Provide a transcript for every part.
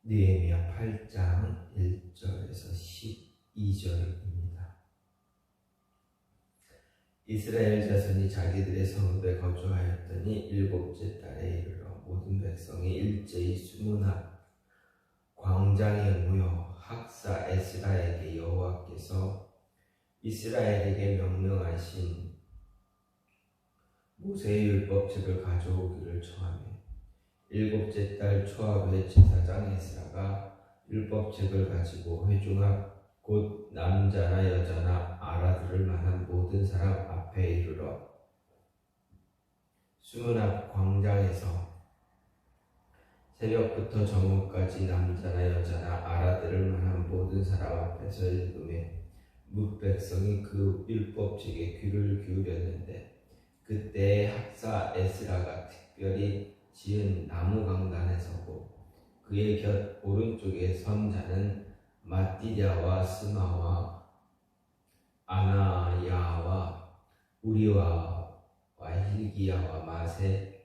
느헤미야 8장 1절에서 12절입니다. 이스라엘 자손이 자기들의 성읍에 거주하였더니 일곱째 달에 이르러 모든 백성이 일제히 수문 앞 광장에 모여 학사 에스라에게 여호와께서 이스라엘에게 명령하신 모세의 율법책을 가져오기를 청하며 일곱째 달 초하루에 제사장 에스라가 율법책을 가지고 회중 앞 곧 남자나 여자나 알아들을 만한 모든 사람 앞에 이르러 수문 앞 광장에서 새벽부터 정오까지 남자나 여자나 알아들을 만한 모든 사람 앞에서 읽으며 뭇백성이 그 율법책에 귀를 기울였는데 그때에 학사 에스라가 특별히 지은 나무 강단에 서고 그의 곁 오른쪽에 선 자는 마띠랴와 스마와 아나야와 우리와와 hil기야와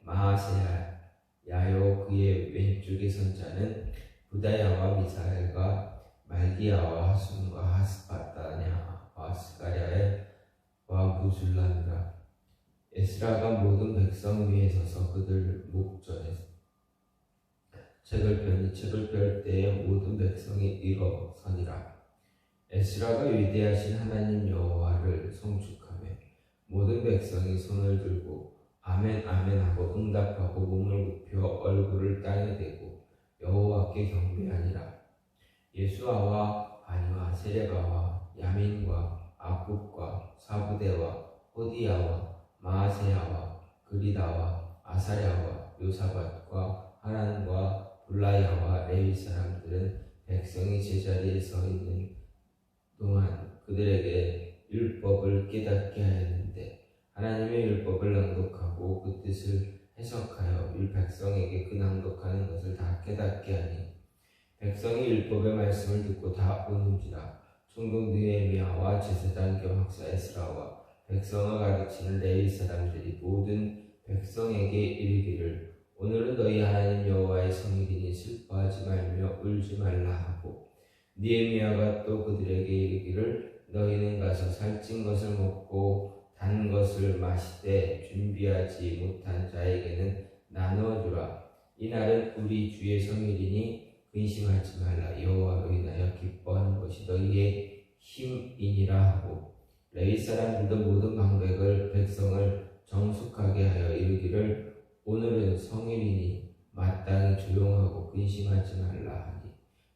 마아세야요 그의 왼쪽에 선 자는 부다야와 미사엘과 말기야와 하순과 하스바다냐와 스가랴와 무술라니라. 에스라가 모든 백성 위에 서서 그들 목전에 책을 펴니 책을 펼 때에 모든 백성이 일어서니라. 에스라가 위대하신 하나님 여호와를 송축하며 모든 백성이 손을 들고 아멘 아멘 하고 응답하고 몸을 굽혀 얼굴을 땅에 대고 여호와께 경배하니라. 예수아와 바니와 세레바와 야민과 아굽과 사부대와 호디야와 마아세야와 그리다와 아사랴와 요사밧과 하난과 블라야와 레위 사람들은 백성이 제자리에 서 있는 동안 그들에게 율법을 깨닫게 하였는데 하나님의 율법을 낭독하고 그 뜻을 해석하여 백성에게 그 낭독하는 것을 다 깨닫게 하니 백성이 율법의 말씀을 듣고 다 오는지라. 총독 느헤미야와 제사장 겸 학사 에스라와 백성을 가르치는 레위 사람들이 모든 백성에게 이르기를 오늘은 너희 하나님 여호와의 성일이니 슬퍼하지 말며 울지 말라 하고 느헤미야가 또 그들에게 이르기를 너희는 가서 살찐 것을 먹고 단 것을 마시되 준비하지 못한 자에게는 나누어 주라. 이날은 우리 주의 성일이니 근심하지 말라. 여호와로 인하여 기뻐하는 것이 너희의 힘이니라 하고 레위 사람들도 모든 방백을 백성을 정숙하게 하여 이르기를 오늘은 성일이니 마땅히 조용하고 근심하지 말라 하니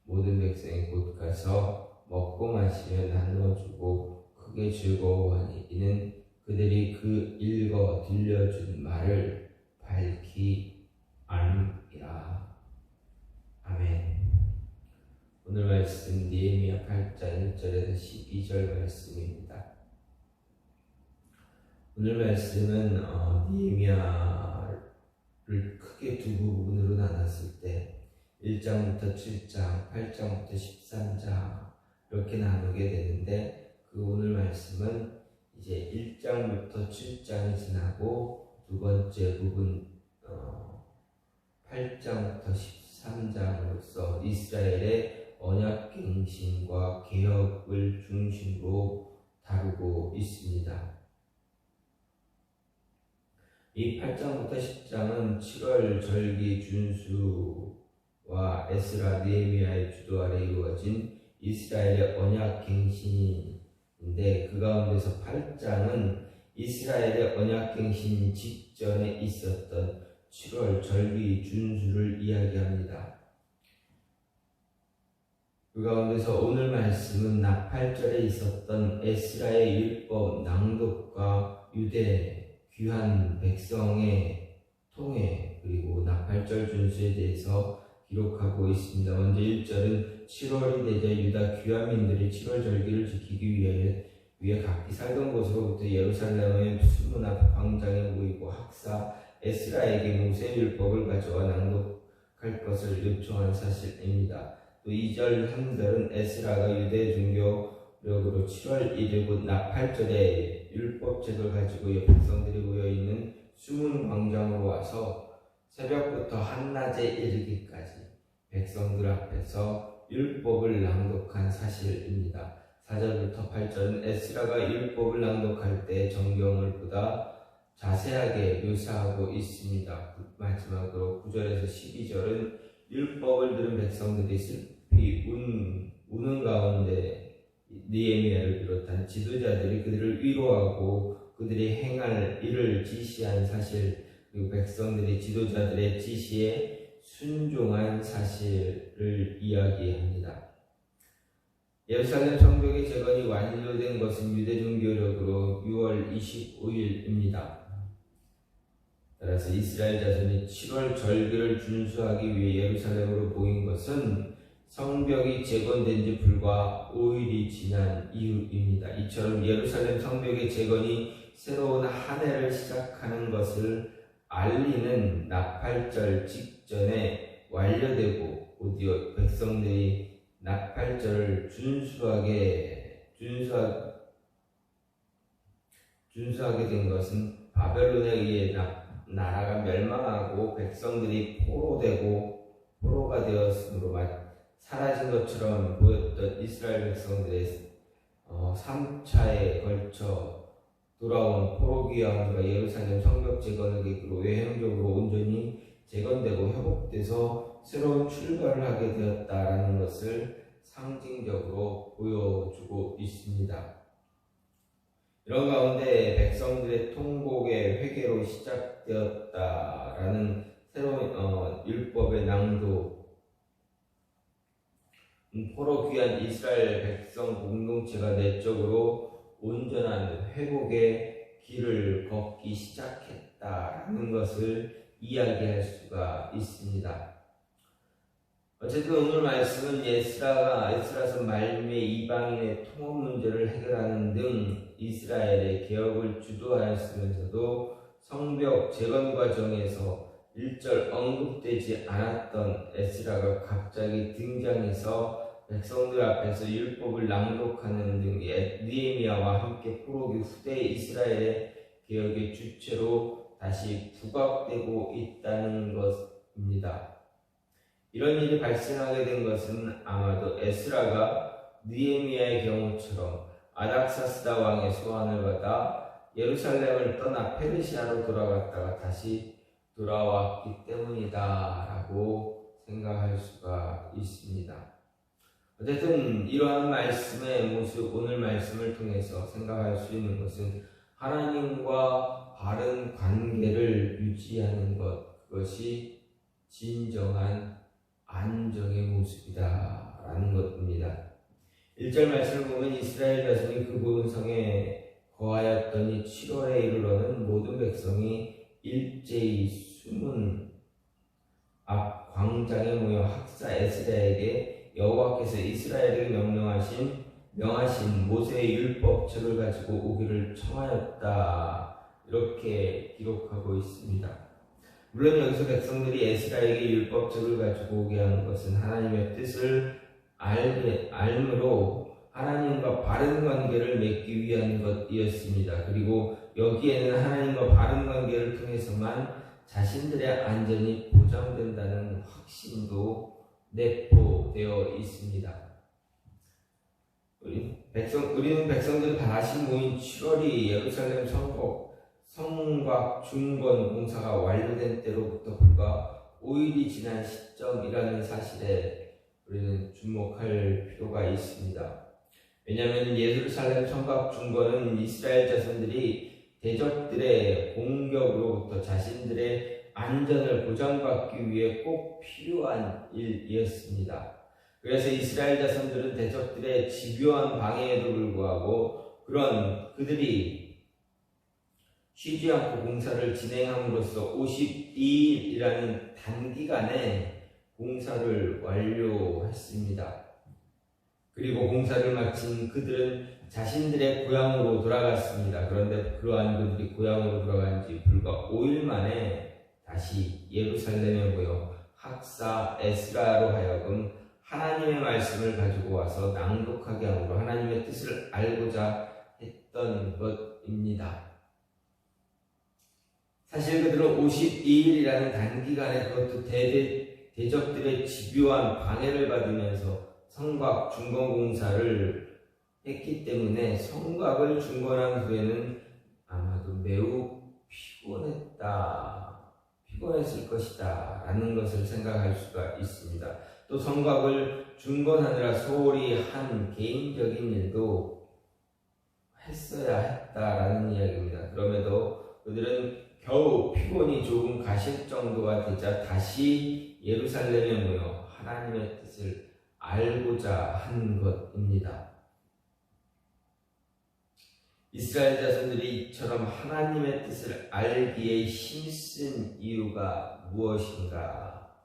모든 백성이 곧 가서 먹고 마시며 나누어 주고 크게 즐거워하니 이는 그들이 그 읽어 들려준 말을 밝히 알미라. 아멘. 오늘 말씀 느헤미야 8장 1절에서 12절 말씀입니다. 오늘 말씀은 느헤미야를 크게 두 부분으로 나눴을 때 1장부터 7장, 8장부터 13장 이렇게 나누게 되는데 그 오늘 말씀은 이제 1장부터 7장이 지나고 두 번째 부분 8장부터 13장으로서 이스라엘의 언약갱신과 개혁을 중심으로 다루고 있습니다. 이 8장부터 10장은 7월 절기 준수와 에스라 느헤미야의 주도 아래 이루어진 이스라엘의 언약갱신인데 그 가운데서 8장은 이스라엘의 언약갱신 직전에 있었던 7월 절기 준수를 이야기합니다. 그 가운데서 오늘 말씀은 나팔절에 있었던 에스라의 율법 낭독과 유대 귀한 백성의 통회 그리고 나팔절 준수에 대해서 기록하고 있습니다. 먼저 1절은 7월이 되자 유다 귀환민들이 7월 절기를 지키기 위해 각기 살던 곳으로부터 예루살렘의 수문 앞 광장에 모이고 학사 에스라에게 모세의 율법을 가져와 낭독할 것을 요청한 사실입니다. 또 2절 3절은 에스라가 유대 종교력으로 7월 1일 곧 나팔절에 율법책을 가지고 백성들이 모여있는 수문 광장으로 와서 새벽부터 한낮에 이르기까지 백성들 앞에서 율법을 낭독한 사실입니다. 4절부터 8절은 에스라가 율법을 낭독할 때 정경을 보다 자세하게 묘사하고 있습니다. 마지막으로 9절에서 12절은 율법을 들은 백성들이 슬피 우는 가운데 느헤미야를 비롯한 지도자들이 그들을 위로하고 그들이 행할 일을 지시한 사실, 그리고 백성들이 지도자들의 지시에 순종한 사실을 이야기합니다. 예루살렘 성벽의 재건이 완료된 것은 유대종교력으로 6월 25일입니다. 따라서 이스라엘 자손이 7월 절기를 준수하기 위해 예루살렘으로 모인 것은 성벽이 재건된 지 불과 5일이 지난 이후입니다. 이처럼 예루살렘 성벽의 재건이 새로운 한 해를 시작하는 것을 알리는 나팔절 직전에 완료되고 곧이어 백성들이 나팔절을 준수하게 된 것은 바벨론에 의해 나라가 멸망하고 백성들이 포로가 되었으므로 사라진 것처럼 보였던 이스라엘 백성들의 3차에 걸쳐 돌아온 포로 귀환과 예루살렘 성벽 재건을 계기로 외형적으로 온전히 재건되고 회복돼서 새로운 출발을 하게 되었다라는 것을 상징적으로 보여주고 있습니다. 이런 가운데 백성들의 통곡의 회개로 시작되었다라는 새로운 율법의 낭독, 포로 귀한 이스라엘 백성 공동체가 내적으로 온전한 회복의 길을 걷기 시작했다라는 것을 이야기할 수가 있습니다. 어쨌든 오늘 말씀은 에스라서 말미에 이방인의 통합 문제를 해결하는 등 이스라엘의 개혁을 주도하였으면서도 성벽 재건 과정에서 일절 언급되지 않았던 에스라가 갑자기 등장해서 백성들 앞에서 율법을 낭독하는 등 느헤미야와 함께 포로기 후대 이스라엘의 개혁의 주체로 다시 부각되고 있다는 것입니다. 이런 일이 발생하게 된 것은 아마도 에스라가 느헤미야의 경우처럼 아닥사스다 왕의 소환을 받아 예루살렘을 떠나 페르시아로 돌아갔다가 다시 돌아왔기 때문이다라고 생각할 수가 있습니다. 어쨌든 이러한 말씀의 모습, 오늘 말씀을 통해서 생각할 수 있는 것은 하나님과 바른 관계를 유지하는 것, 그것이 진정한 안정의 모습이다라는 것입니다. 1절 말씀을 보면 이스라엘 자손이 그 본성에 거하였더니 7월에 이르러는 모든 백성이 일제히 수문 앞 광장에 모여 학사 에스라에게 여호와께서 이스라엘에게 명하신 모세의 율법책을 가지고 오기를 청하였다, 이렇게 기록하고 있습니다. 물론 여기서 백성들이 에스라에게 율법책을 가지고 오게 한 것은 하나님의 뜻을 알므로 하나님과 바른 관계를 맺기 위한 것이었습니다. 그리고 여기에는 하나님과 바른 관계를 통해서만 자신들의 안전이 보장된다는 확신도 내포되어 있습니다. 우리는 백성들이 다시 모인 7월이 예루살렘 성곽 중건 공사가 완료된 때로부터 불과 5일이 지난 시점이라는 사실에 우리는 주목할 필요가 있습니다. 왜냐하면 예루살렘 성곽 중건은 이스라엘 자손들이 대적들의 공격으로부터 자신들의 안전을 보장받기 위해 꼭 필요한 일이었습니다. 그래서 이스라엘 자손들은 대적들의 집요한 방해에도 불구하고 그들이 쉬지 않고 공사를 진행함으로써 52일이라는 단기간에 공사를 완료했습니다. 그리고 공사를 마친 그들은 자신들의 고향으로 돌아갔습니다. 그런데 그러한 그들이 고향으로 돌아간 지 불과 5일 만에 다시 예루살렘에 모여 학사 에스라로 하여금 하나님의 말씀을 가지고 와서 낭독하게 함으로 하나님의 뜻을 알고자 했던 것입니다. 사실 그들은 52일이라는 단기간에 그것도 대적들의 집요한 방해를 받으면서 성곽 중건공사를 했기 때문에 성곽을 중건한 후에는 아마도 매우 피곤했을 것이다 라는 것을 생각할 수가 있습니다. 또 성곽을 중건하느라 소홀히 한 개인적인 일도 했어야 했다라는 이야기입니다. 그럼에도 그들은 겨우 피곤이 조금 가실 정도가 되자 다시 예루살렘에 모여 하나님의 뜻을 알고자 한 것입니다. 이스라엘 자손들이 이처럼 하나님의 뜻을 알기에 힘쓴 이유가 무엇인가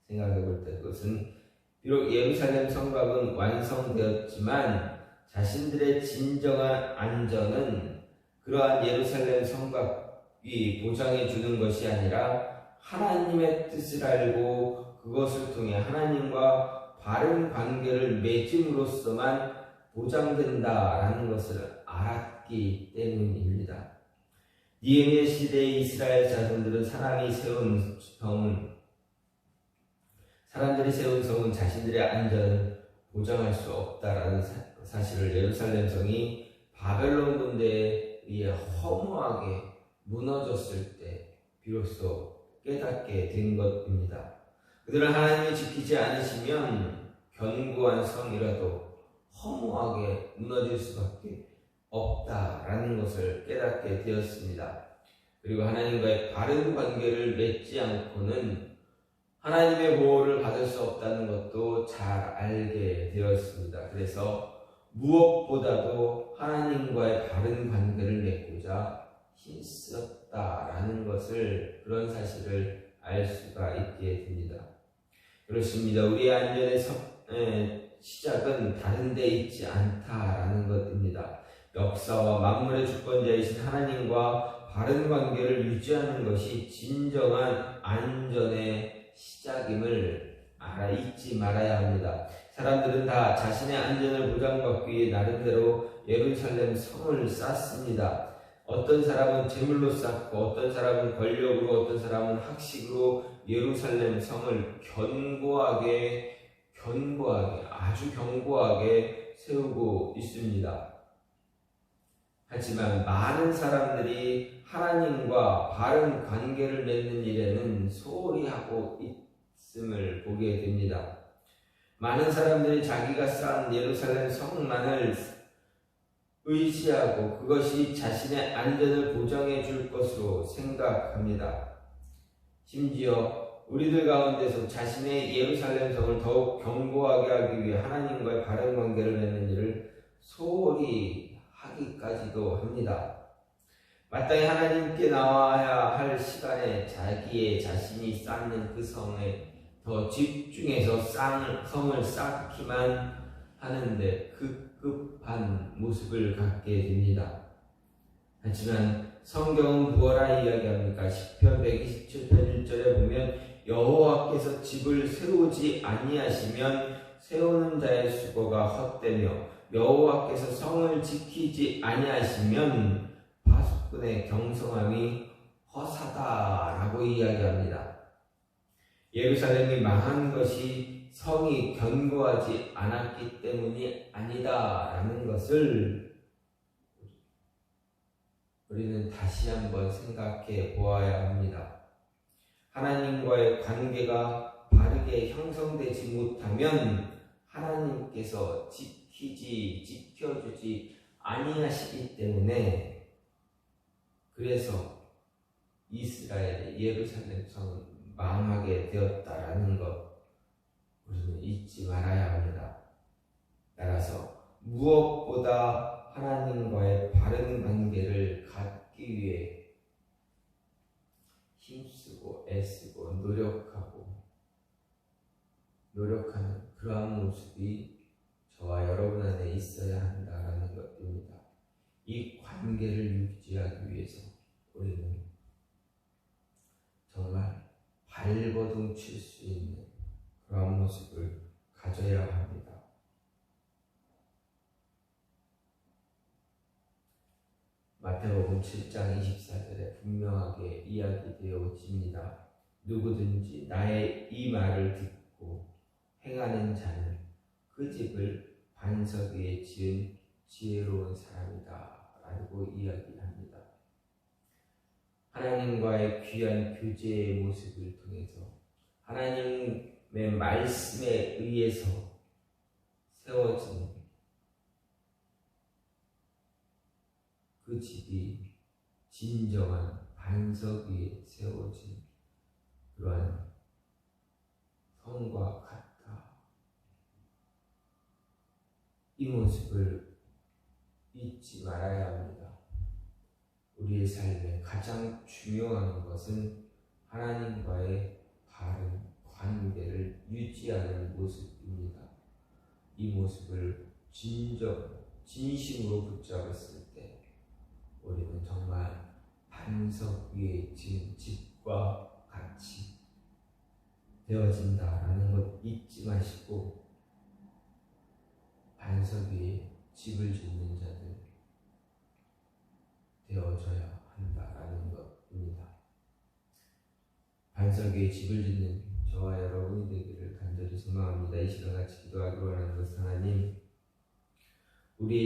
생각해 볼 때 그것은 비록 예루살렘 성곽은 완성되었지만 자신들의 진정한 안전은 그러한 예루살렘 성곽이 보장해 주는 것이 아니라 하나님의 뜻을 알고 그것을 통해 하나님과 바른 관계를 맺음으로써만 보장된다라는 것을 알았기 때문입니다. 니에미야 시대의 이스라엘 자손들은 사람들이 세운 성은 자신들의 안전을 보장할 수 없다라는 사실을 예루살렘 성이 바벨론 군대에 의해 허무하게 무너졌을 때 비로소 깨닫게 된 것입니다. 그들은 하나님이 지키지 않으시면 견고한 성이라도 허무하게 무너질 수밖에 없다라는 것을 깨닫게 되었습니다. 그리고 하나님과의 바른 관계를 맺지 않고는 하나님의 보호를 받을 수 없다는 것도 잘 알게 되었습니다. 그래서 무엇보다도 하나님과의 바른 관계를 맺고자 힘썼다라는 것을 그런 사실을 알 수가 있게 됩니다. 그렇습니다. 우리의 안전의 시작은 다른 데 있지 않다라는 것입니다. 역사와 만물의 주권자이신 하나님과 바른 관계를 유지하는 것이 진정한 안전의 시작임을 잊지 말아야 합니다. 사람들은 다 자신의 안전을 보장받기 위해 나름대로 예루살렘 성을 쌓습니다. 어떤 사람은 재물로 쌓고 어떤 사람은 권력으로 어떤 사람은 학식으로 예루살렘 성을 아주 견고하게 세우고 있습니다. 하지만 많은 사람들이 하나님과 바른 관계를 맺는 일에는 소홀히 하고 있음을 보게 됩니다. 많은 사람들이 자기가 쌓은 예루살렘 성만을 의지하고 그것이 자신의 안전을 보장해 줄 것으로 생각합니다. 심지어 우리들 가운데서 자신의 예루살렘 성을 더욱 견고하게 하기 위해 하나님과의 바른 관계를 맺는 일을 소홀히 하기까지도 합니다. 마땅히 하나님께 나와야 할 시간에 자신이 쌓는 그 성에 더 집중해서 성을 쌓기만 하는데 급급한 모습을 갖게 됩니다. 하지만 성경은 무엇라 이야기합니까? 시편 127편 1절에 보면 여호와께서 집을 세우지 아니하시면 세우는 자의 수고가 헛되며 여호와께서 성을 지키지 아니하시면 파수꾼의 경성함이 허사다라고 이야기합니다. 예루살렘이 망한 것이 성이 견고하지 않았기 때문이 아니다라는 것을 우리는 다시 한번 생각해 보아야 합니다. 하나님과의 관계가 바르게 형성되지 못하면 하나님께서 지켜주지 아니하시기 때문에 그래서 이스라엘의 예루살렘 성은 망하게 되었다라는 것 우리는 잊지 말아야 합니다. 따라서 무엇보다 하나님과의 바른 관계를 갖기 위해 힘쓰고 애쓰고 노력하는 그러한 모습이 저와 여러분 안에 있어야 한다라는 것입니다. 이 관계를 유지하기 위해서 우리는 정말 발버둥 칠 수 있는 그러한 모습을 가져야 합니다. 마태복음 7장 24절에 분명하게 이야기되어집니다. 누구든지 나의 이 말을 듣고 행하는 자는 그 집을 반석 위에 지은 지혜로운 사람이다 라고 이야기합니다. 하나님과의 귀한 교제의 모습을 통해서 하나님의 말씀에 의해서 세워진 그 집이 진정한 반석 위에 세워진 그러한 성과 같다. 이 모습을 잊지 말아야 합니다. 우리의 삶에 가장 중요한 것은 하나님과의 바른 관계를 유지하는 모습입니다. 이 모습을 진심으로 붙잡았을 때 우리는 정말 반석 위에 지은 집과 같이 되어진다라는 것 잊지 마시고 반석 위에 집을 짓는 자들 되어져야 한다라는 것입니다. 반석 위에 집을 짓는 저와 여러분이 되기를 간절히 소망합니다. 이 시간 같이 기도하기로 하는 것은 하나님, 우리의